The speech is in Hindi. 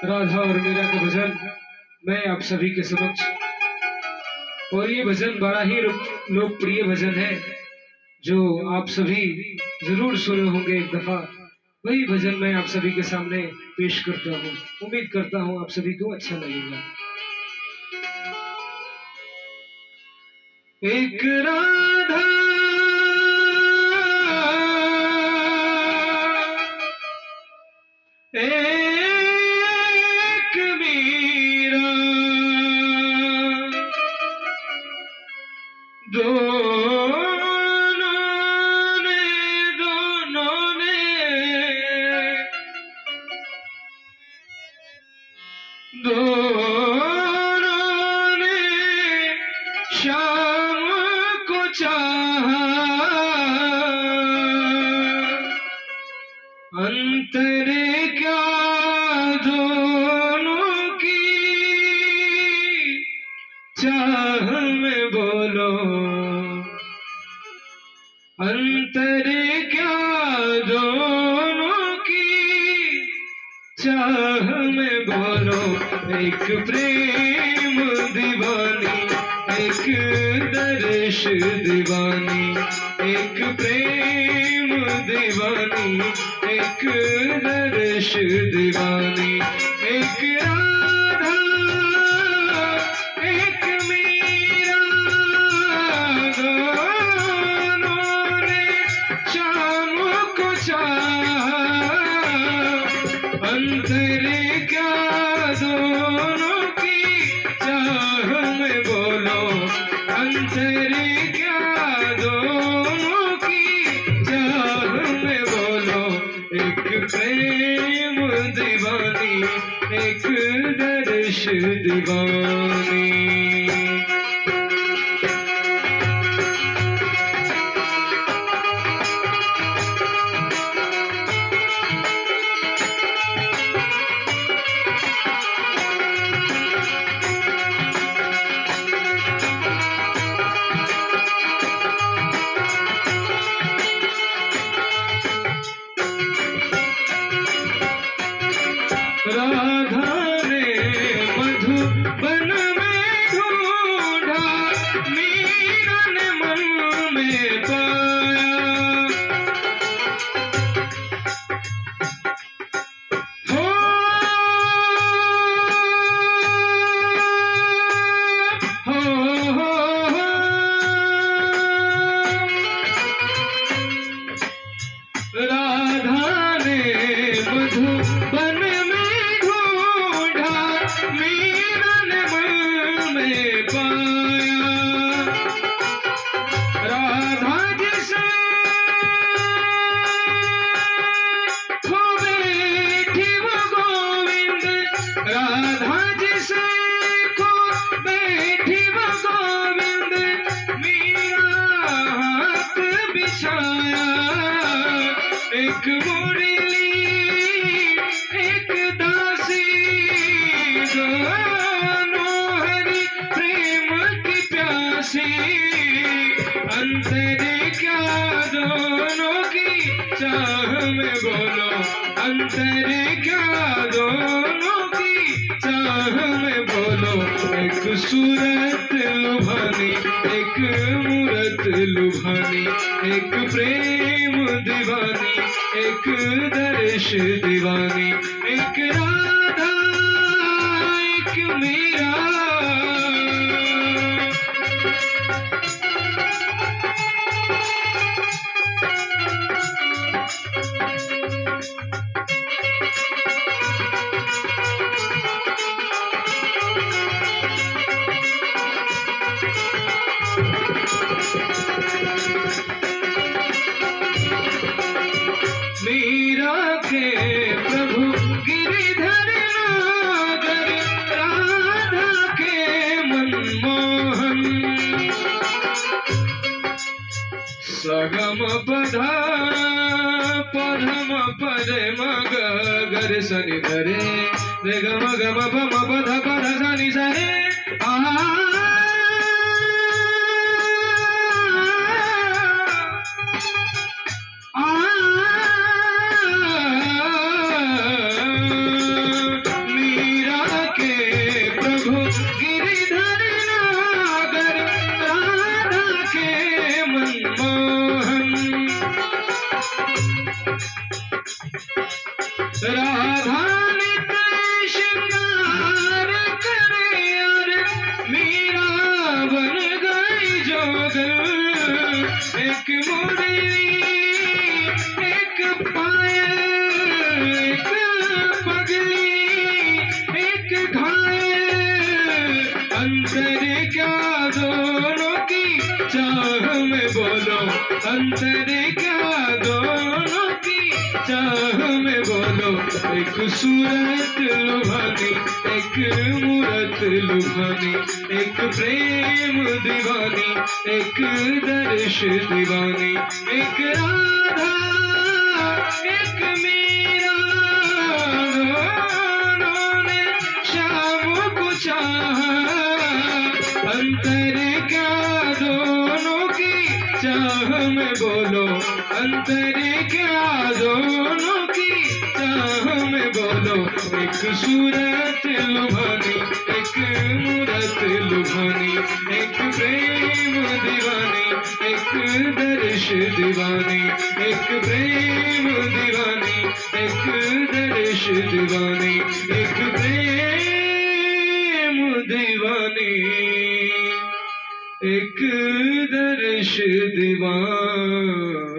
राधा और मीरा का भजन मैं आप सभी के समक्ष, और ये भजन बड़ा ही लोकप्रिय भजन है जो आप सभी जरूर सुने होंगे एक दफा। वही भजन मैं आप सभी के सामने पेश करता हूँ। उम्मीद करता हूँ आप सभी को अच्छा लगेगा। एक राधा एक मीरा, दोनों ने श्याम को चाहा, अंतर क्या दोनों की चाह में बोलो, अंतर क्या दोनों की चाह में बोलो। एक प्रेम दीवानी, एक दर्श दीवानी, एक प्रेम दीवानी, एक दर्श दीवानी। एक राधा एक मीरा, दोनों ने शाम को चाहा, अंतर क्या दोनों की चाह में बोलो, अंतर क्या दोनों की चाह में बोलो। एक प्रेम दीवानी, एक दर्श दीवानी। राधा ने मधुबन में ढूंढा, मीरा ने मन में पाया। हो राधा ने मधुबन मीरा ने मन में पाया। राधा जिसे खो बैठी वो गोविंद, राधा जिसे खो बैठी वो गोविंद, मीरा हाथ बिछाया। एक मुरली एक दासी, दोनों हरि प्रेम की प्यासी, अंतर क्या दोनों की चाह में बोलो, अंतर क्या दोनों की चाह में बोलो। एक सूरत लुभानी, एक मूरत लुभानी, एक प्रेम दीवानी, एक दर्श दीवानी। एक राधा एक मीरा, मीरा के प्रभु गिरिधर नागर, राधा के मनमोहन। सगम पधा पधम पदे मग गर सनि धरे, रे गम गम पम पध पध सनि सरे। राधा नित श्रृंगार करे और मीरा बन गई जोगल। एक मुरली एक पायल एक पगली एक घायल, अंतर क्या दोनों की चाह में बोलो, अंतर क्या दोनों की चाह में बोलो। एक सूरत लुभानी एक मूरत लुभानी, एक प्रेम दीवानी एक दर्श दीवानी, एक राधा एक मीरा दोनों ने श्याम को चाहा। अंतर क्या दोनों की चाह में बोलो, अंतर क्या दोनों की चाह में बोलो। एक सूरत लुभानी एक मूरत लुभानी, एक प्रेम दीवानी एक दर्श दीवानी, एक प्रेम दीवानी एक दर्श दीवानी, एक प्रेम दीवानी एक दर्श दीवानी।